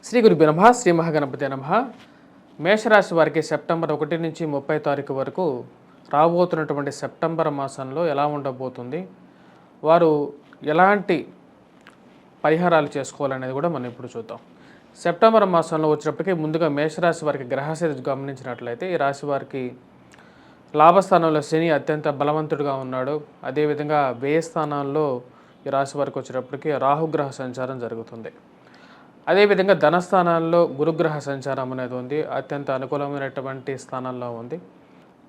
శ్రీ గురుభ్యో నమః. శ్రీ మహాగణపతి నమః. మేషరాశి వారికి సెప్టెంబర్ 1 నుంచి 30 తారీఖు వరకు రాబోతున్నటువంటి సెప్టెంబర్ మాసంలో ఎలా ఉండబోతుంది, వారు ఎలాంటి పరిహారాలు చేసుకోవాలనేది కూడా మనం ఇప్పుడు చూద్దాం. సెప్టెంబర్ మాసంలో వచ్చినప్పటికీ ముందుగా మేషరాశి వారికి గ్రహస్థితి గమనించినట్లయితే ఈ రాశి వారికి లాభస్థానంలో శని అత్యంత బలవంతుడిగా ఉన్నాడు. అదేవిధంగా వ్యయ స్థానాల్లో ఈ రాశి వారికి వచ్చేటప్పటికి రాహుగ్రహ సంచారం జరుగుతుంది. అదేవిధంగా ధనస్థానాల్లో గురుగ్రహ సంచారం అనేది ఉంది, అత్యంత అనుకూలమైనటువంటి స్థానంలో ఉంది.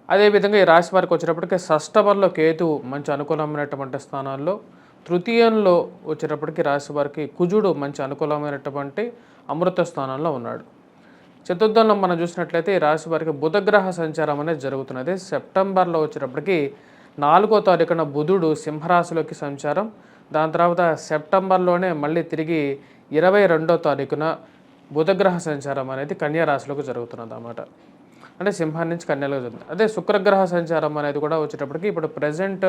అదేవిధంగా ఈ రాశి వారికి వచ్చేటప్పటికి షష్టమంలో కేతు మంచి అనుకూలమైనటువంటి స్థానాల్లో, తృతీయంలో వచ్చేటప్పటికి రాశి వారికి కుజుడు మంచి అనుకూలమైనటువంటి అమృత స్థానంలో ఉన్నాడు. చతుర్థంలో మనం చూసినట్లయితే ఈ రాశి వారికి బుధగ్రహ సంచారం అనేది జరుగుతున్నది. సెప్టెంబర్లో వచ్చేటప్పటికి 4వ తారీఖున బుధుడు సింహరాశిలోకి సంచారం, దాని తర్వాత సెప్టెంబర్లోనే మళ్ళీ తిరిగి 22వ తారీఖున బుధగ్రహ సంచారం అనేది కన్యా రాశిలోకి జరుగుతున్నది అన్నమాట. అంటే సింహం నుంచి కన్యలో జరుగుతుంది. అదే శుక్రగ్రహ సంచారం అనేది కూడా వచ్చేటప్పటికి ఇప్పుడు ప్రజెంట్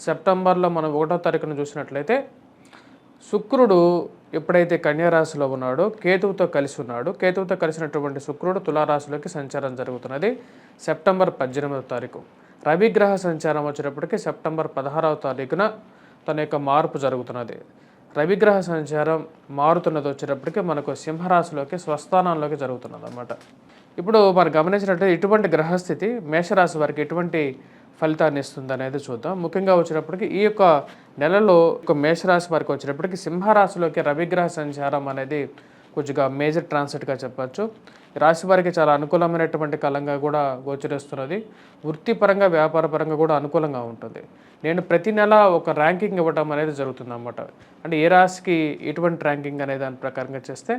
సెప్టెంబర్లో మనం 1వ తారీఖున చూసినట్లయితే శుక్రుడు ఎప్పుడైతే కన్యా రాశిలో ఉన్నాడో కేతువుతో కలిసి ఉన్నాడు. కేతువుతో కలిసినటువంటి శుక్రుడు తులారాశిలోకి సంచారం జరుగుతున్నది సెప్టెంబర్ 18వ తారీఖు. రవిగ్రహ సంచారం వచ్చేటప్పటికి సెప్టెంబర్ 16వ తారీఖున తన యొక్క మార్పు జరుగుతున్నది. రవిగ్రహ సంచారం మారుతున్నది వచ్చేటప్పటికి మనకు సింహరాశిలోకి స్వస్థానంలోకి జరుగుతున్నది అన్నమాట. ఇప్పుడు మనం గమనించినట్లయితే ఇటువంటి గ్రహస్థితి మేషరాశి వారికి ఎటువంటి ఫలితాన్ని ఇస్తుంది అనేది చూద్దాం. ముఖ్యంగా వచ్చేటప్పటికి ఈ యొక్క నెలలో మేషరాశి వారికి వచ్చేటప్పటికి సింహరాశిలోకి రవిగ్రహ సంచారం అనేది కొద్దిగా మేజర్ ట్రాన్సిట్గా చెప్పచ్చు. రాశి వారికి చాలా అనుకూలమైనటువంటి కాలంగా కూడా గోచరిస్తున్నది. వృత్తిపరంగా వ్యాపారపరంగా కూడా అనుకూలంగా ఉంటుంది. నేను ప్రతి నెల ఒక ర్యాంకింగ్ ఇవ్వడం అనేది జరుగుతుంది అన్నమాట. అంటే ఏ రాశికి ఎటువంటి ర్యాంకింగ్ అనే దాని ప్రకారంగా చేస్తే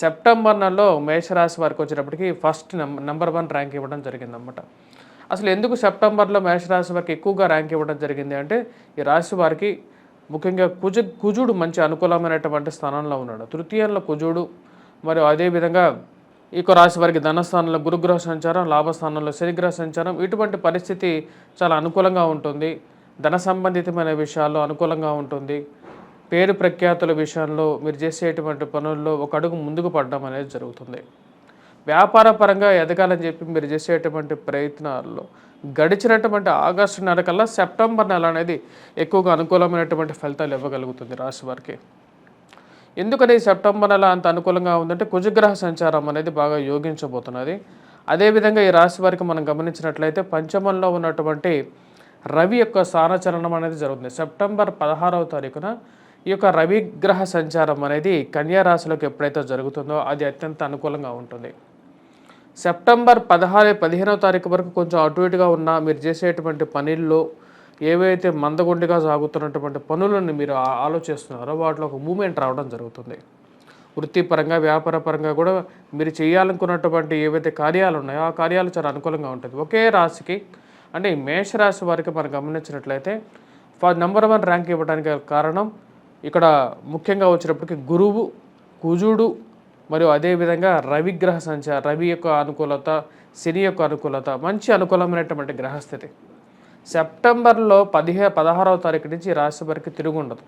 సెప్టెంబర్ నెలలో మేషరాశి వారికి వచ్చేటప్పటికి ఫస్ట్ నెంబర్ 1 ర్యాంక్ ఇవ్వడం జరిగిందన్నమాట. అసలు ఎందుకు సెప్టెంబర్లో మేషరాశి వారికి ఎక్కువగా ర్యాంక్ ఇవ్వడం జరిగింది అంటే ఈ రాశి వారికి ముఖ్యంగా కుజుడు మంచి అనుకూలమైనటువంటి స్థానంలో ఉన్నాడు. తృతీయంలో కుజుడు, మరియు అదేవిధంగా ఈ రాశి వారికి ధనస్థానంలో గురుగ్రహ సంచారం, లాభస్థానంలో శనిగ్రహ సంచారం, ఇటువంటి పరిస్థితి చాలా అనుకూలంగా ఉంటుంది. ధన సంబంధితమైన విషయాల్లో అనుకూలంగా ఉంటుంది. పేరు ప్రఖ్యాతుల విషయంలో మీరు చేసేటువంటి పనుల్లో ఒక అడుగు ముందుకు పడడం అనేది జరుగుతుంది. వ్యాపార పరంగా ఎదగాలని చెప్పి మీరు చేసేటువంటి ప్రయత్నాల్లో గడిచినటువంటి ఆగస్టు నెల కల్లా సెప్టెంబర్ నెల అనేది ఎక్కువగా అనుకూలమైనటువంటి ఫలితాలు ఇవ్వగలుగుతుంది రాశి వారికి. ఎందుకని సెప్టెంబర్ నెల అంత అనుకూలంగా ఉందంటే కుజగ్రహ సంచారం అనేది బాగా యోగించబోతున్నది. అదేవిధంగా ఈ రాశి వారికి మనం గమనించినట్లయితే పంచమంలో ఉన్నటువంటి రవి యొక్క స్థానచలనం అనేది జరుగుతుంది. సెప్టెంబర్ 16వ తారీఖున ఈ యొక్క రవిగ్రహ సంచారం అనేది కన్యా రాశిలోకి ఎప్పుడైతే జరుగుతుందో అది అత్యంత అనుకూలంగా ఉంటుంది. సెప్టెంబర్ 15వ తారీఖు వరకు కొంచెం అటు ఇటుగా ఉన్న మీరు చేసేటువంటి పనుల్లో ఏవైతే మందగుండిగా సాగుతున్నటువంటి పనులను మీరు ఆలోచిస్తున్నారో వాటిలో ఒక మూమెంట్ రావడం జరుగుతుంది. వృత్తిపరంగా వ్యాపారపరంగా కూడా మీరు చేయాలనుకున్నటువంటి ఏవైతే కార్యాలు ఉన్నాయో ఆ కార్యాలు చాలా అనుకూలంగా ఉంటుంది. ఒకే రాశికి అంటే ఈ మేషరాశి వారికి మనం గమనించినట్లయితే నెంబర్ 1 ర్యాంక్ ఇవ్వడానికి కారణం ఇక్కడ ముఖ్యంగా వచ్చేటప్పటికి గురువు, కుజుడు, మరియు అదేవిధంగా రవిగ్రహ సంచారం, రవి యొక్క అనుకూలత, శని యొక్క అనుకూలత, మంచి అనుకూలమైనటువంటి గ్రహస్థితి. సెప్టెంబర్లో 16వ తారీఖు నుంచి రాశి వారికి తిరుగుండదు.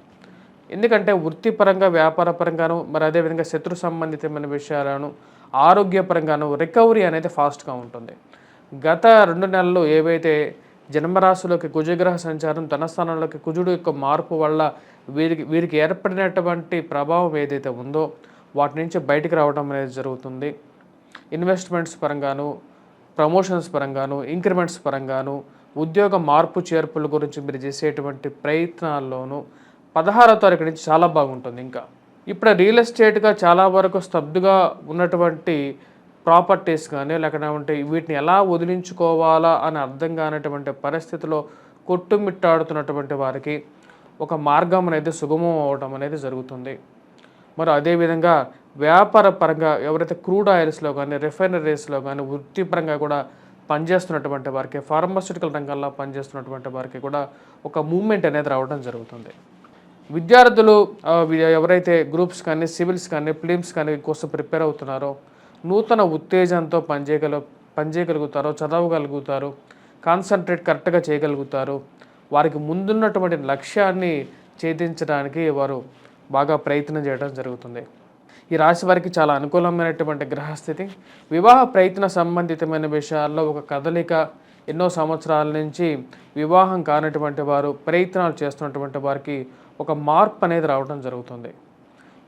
ఎందుకంటే వృత్తిపరంగా వ్యాపారపరంగాను, మరి అదేవిధంగా శత్రు సంబంధితమైన విషయాలను, ఆరోగ్యపరంగాను రికవరీ అనేది ఫాస్ట్గా ఉంటుంది. గత 2 నెలలు ఏవైతే జన్మరాశిలోకి కుజగ్రహ సంచారం, ధనస్థానంలోకి కుజుడు యొక్క మార్పు వల్ల వీరికి ఏర్పడినటువంటి ప్రభావం ఏదైతే ఉందో వాటి నుంచి బయటికి రావడం అనేది జరుగుతుంది. ఇన్వెస్ట్మెంట్స్ పరంగాను, ప్రమోషన్స్ పరంగాను, ఇంక్రిమెంట్స్ పరంగాను, ఉద్యోగ మార్పు చేర్పుల గురించి మీరు చేసేటువంటి ప్రయత్నాల్లోనూ 16వ తారీఖు నుంచి చాలా బాగుంటుంది. ఇంకా ఇప్పుడు రియల్ ఎస్టేట్గా చాలా వరకు స్తబ్దుగా ఉన్నటువంటి ప్రాపర్టీస్ కానీ లేకపోతే వీటిని ఎలా వదిలించుకోవాలా అని అర్థం కానటువంటి పరిస్థితిలో కొట్టుమిట్టాడుతున్నటువంటి వారికి ఒక మార్గం అనేది సుగమం అవడం అనేది జరుగుతుంది. మరి అదేవిధంగా వ్యాపార పరంగా ఎవరైతే క్రూడ్ ఆయిల్స్లో కానీ రిఫైనరీస్లో కానీ వృత్తిపరంగా కూడా పనిచేస్తున్నటువంటి వారికి, ఫార్మాస్యూటికల్ రంగంలో పనిచేస్తున్నటువంటి వారికి కూడా ఒక మూవ్మెంట్ అనేది రావడం జరుగుతుంది. విద్యార్థులు ఎవరైతే గ్రూప్స్ కానీ సివిల్స్ కానీ ఫిలిమ్స్ కానీ కోసం ప్రిపేర్ అవుతున్నారో నూతన ఉత్తేజంతో పనిచేయగలుగుతారో, చదవగలుగుతారు, కాన్సన్ట్రేట్ కరెక్ట్గా చేయగలుగుతారు. వారికి ముందున్నటువంటి లక్ష్యాన్ని ఛేదించడానికి వారు బాగా ప్రయత్నం చేయడం జరుగుతుంది. ఈ రాశి వారికి చాలా అనుకూలమైనటువంటి గ్రహస్థితి. వివాహ ప్రయత్న సంబంధితమైన విషయాల్లో ఒక కదలిక, ఎన్నో సంవత్సరాల నుంచి వివాహం కానటువంటి వారు ప్రయత్నాలు చేస్తున్నటువంటి వారికి ఒక మార్పు అనేది రావడం జరుగుతుంది.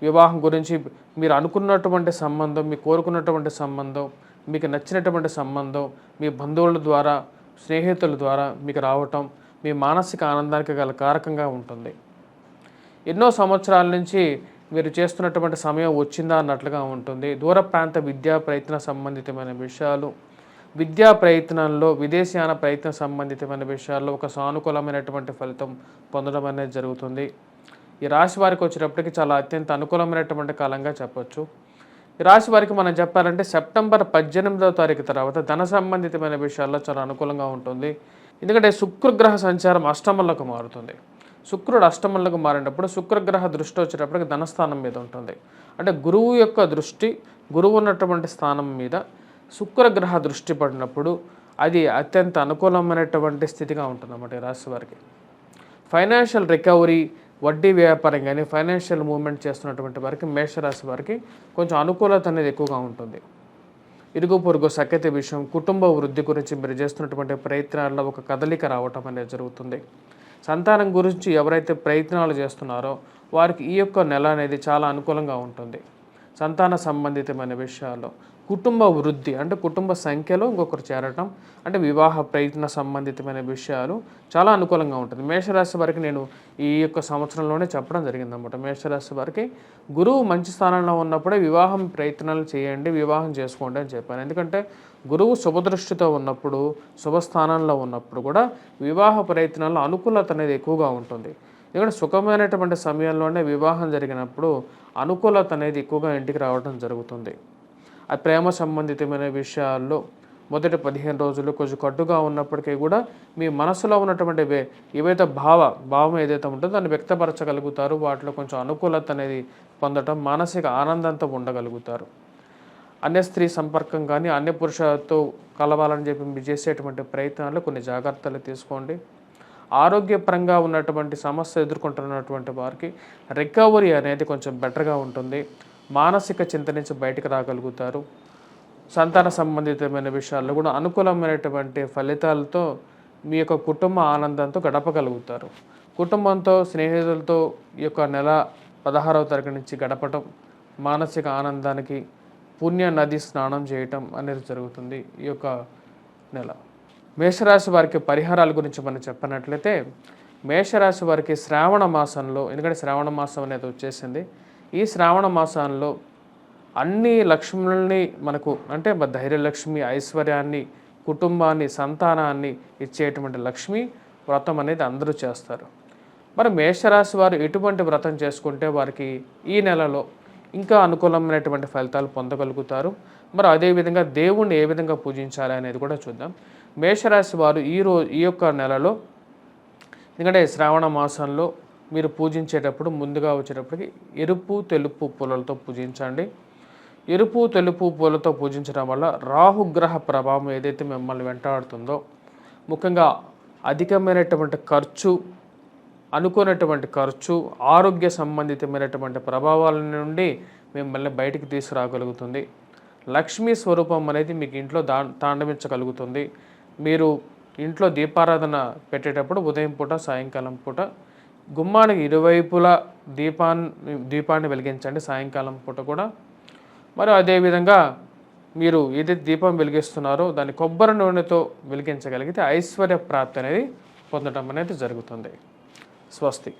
వివాహం గురించి మీరు అనుకున్నటువంటి సంబంధం, మీరు కోరుకున్నటువంటి సంబంధం, మీకు నచ్చినటువంటి సంబంధం మీ బంధువుల ద్వారా, స్నేహితుల ద్వారా మీకు రావటం మీ మానసిక ఆనందానికి గల కారకంగా ఉంటుంది. ఎన్నో సంవత్సరాల నుంచి మీరు చేస్తున్నటువంటి సమయం వచ్చిందా అన్నట్లుగా ఉంటుంది. దూర ప్రాంత విద్యా ప్రయత్న సంబంధితమైన విషయాలు, విద్యా ప్రయత్నంలో విదేశీయాన ప్రయత్న సంబంధితమైన విషయాల్లో ఒక సానుకూలమైనటువంటి ఫలితం పొందడం అనేది జరుగుతుంది. ఈ రాశి వారికి వచ్చేటప్పటికి చాలా అత్యంత అనుకూలమైనటువంటి కాలంగా చెప్పొచ్చు. ఈ రాశి వారికి మనం చెప్పాలంటే సెప్టెంబర్ 18వ తారీఖు తర్వాత ధన సంబంధితమైన విషయాల్లో చాలా అనుకూలంగా ఉంటుంది. ఎందుకంటే శుక్రగ్రహ సంచారం అష్టమంలోకి మారుతుంది. శుక్రుడు అష్టమంలోకి మారినప్పుడు శుక్రగ్రహ దృష్టి వచ్చేటప్పటికి ధనస్థానం మీద ఉంటుంది. అంటే గురువు యొక్క దృష్టి, గురువు ఉన్నటువంటి స్థానం మీద శుక్రగ్రహ దృష్టి పడినప్పుడు అది అత్యంత అనుకూలమైనటువంటి స్థితిగా ఉంటుందన్నమాట ఈ రాశి వారికి. ఫైనాన్షియల్ రికవరీ, వడ్డీ వ్యాపారం కానీ ఫైనాన్షియల్ మూవ్మెంట్ చేస్తున్నటువంటి వారికి, మేషరాశి వారికి కొంచెం అనుకూలత అనేది ఎక్కువగా ఉంటుంది. ఇరుగు పొరుగు సఖ్యత విషయం, కుటుంబ వృద్ధి గురించి మీరు చేస్తున్నటువంటి ప్రయత్నాల్లో ఒక కదలిక రావటం అనేది జరుగుతుంది. సంతానం గురించి ఎవరైతే ప్రయత్నాలు చేస్తున్నారో వారికి ఈ యొక్క నెల అనేది చాలా అనుకూలంగా ఉంటుంది. సంతాన సంబంధితమైన విషయాల్లో కుటుంబ వృద్ధి అంటే కుటుంబ సంఖ్యలో ఇంకొకరు చేరటం, అంటే వివాహ ప్రయత్న సంబంధితమైన విషయాలు చాలా అనుకూలంగా ఉంటుంది. మేషరాశి వారికి నేను ఈ యొక్క సంవత్సరంలోనే చెప్పడం జరిగిందన్నమాట. మేషరాశి వారికి గురువు మంచి స్థానంలో ఉన్నప్పుడే వివాహం ప్రయత్నాలు చేయండి, వివాహం చేసుకోండి అని చెప్పాను. ఎందుకంటే గురువు శుభదృష్టితో ఉన్నప్పుడు, శుభస్థానంలో ఉన్నప్పుడు కూడా వివాహ ప్రయత్నాల్లో అనుకూలత అనేది ఎక్కువగా ఉంటుంది. ఎందుకంటే సుఖమైనటువంటి సమయంలోనే వివాహం జరిగినప్పుడు అనుకూలత అనేది ఎక్కువగా ఇంటికి రావడం జరుగుతుంది. ఆ ప్రేమ సంబంధితమైన విషయాల్లో మొదటి 15 రోజులు కొంచెం కట్టుగా ఉన్నప్పటికీ కూడా మీ మనసులో ఉన్నటువంటి ఏవైతే భావం ఏదైతే ఉంటుందో దాన్ని వ్యక్తపరచగలుగుతారు. వాటిలో కొంచెం అనుకూలత అనేది పొందటం, మానసిక ఆనందంతో ఉండగలుగుతారు. అన్య స్త్రీ సంపర్కం కానీ అన్య పురుషులతో కలవాలని చెప్పి మీరు చేసేటువంటి ప్రయత్నాలు కొన్ని జాగ్రత్తలు తీసుకోండి. ఆరోగ్యపరంగా ఉన్నటువంటి సమస్య ఎదుర్కొంటున్నటువంటి వారికి రికవరీ అనేది కొంచెం బెటర్గా ఉంటుంది. మానసిక చింత నుంచి బయటకు రాగలుగుతారు. సంతాన సంబంధితమైన విషయాల్లో కూడా అనుకూలమైనటువంటి ఫలితాలతో మీ యొక్క కుటుంబ ఆనందంతో గడపగలుగుతారు. కుటుంబంతో, స్నేహితులతో ఈ యొక్క నెల 16వ తారీఖు నుంచి గడపటం, మానసిక ఆనందానికి పుణ్య నది స్నానం చేయటం అనేది జరుగుతుంది ఈ యొక్క నెల. మేషరాశి వారికి పరిహారాల గురించి మనం చెప్పినట్లయితే, మేషరాశి వారికి శ్రావణ మాసంలో, ఎందుకంటే శ్రావణ మాసం అనేది వచ్చేసింది, ఈ శ్రావణ మాసంలో అన్ని లక్ష్ములని మనకు అంటే ధైర్యలక్ష్మి, ఐశ్వర్యాన్ని, కుటుంబాన్ని, సంతానాన్ని ఇచ్చేటువంటి లక్ష్మి వ్రతం అనేది అందరూ చేస్తారు. మరి మేషరాశి వారు ఎటువంటి వ్రతం చేసుకుంటే వారికి ఈ నెలలో ఇంకా అనుకూలమైనటువంటి ఫలితాలు పొందగలుగుతారు. మరి అదేవిధంగా దేవుణ్ణి ఏ విధంగా పూజించాలి అనేది కూడా చూద్దాం. మేషరాశి వారు ఈ యొక్క నెలలో, ఎందుకంటే శ్రావణ మాసంలో మీరు పూజించేటప్పుడు ముందుగా వచ్చేటప్పటికి ఎరుపు తెలుపు పూలతో పూజించండి. ఎరుపు తెలుపు పూలతో పూజించడం వల్ల రాహుగ్రహ ప్రభావం ఏదైతే మిమ్మల్ని వెంటాడుతుందో, ముఖ్యంగా అధికమైనటువంటి ఖర్చు, అనుకున్నటువంటి ఖర్చు, ఆరోగ్య సంబంధితమైనటువంటి ప్రభావాల నుండి మిమ్మల్ని బయటికి తీసుకురాగలుగుతుంది. లక్ష్మీ స్వరూపం అనేది మీకు ఇంట్లో తాండవించగలుగుతుంది. మీరు ఇంట్లో దీపారాధన పెట్టేటప్పుడు ఉదయం పూట, సాయంకాలం పూట గుమ్మానికి ఇరువైపులా దీపాన్ని వెలిగించండి సాయంకాలం పూట కూడా. మరి అదేవిధంగా మీరు ఏదైతే దీపం వెలిగిస్తున్నారో దాన్ని కొబ్బరి నూనెతో వెలిగించగలిగితే ఐశ్వర్య ప్రాప్తి అనేది పొందడం అనేది జరుగుతుంది. స్వస్తి.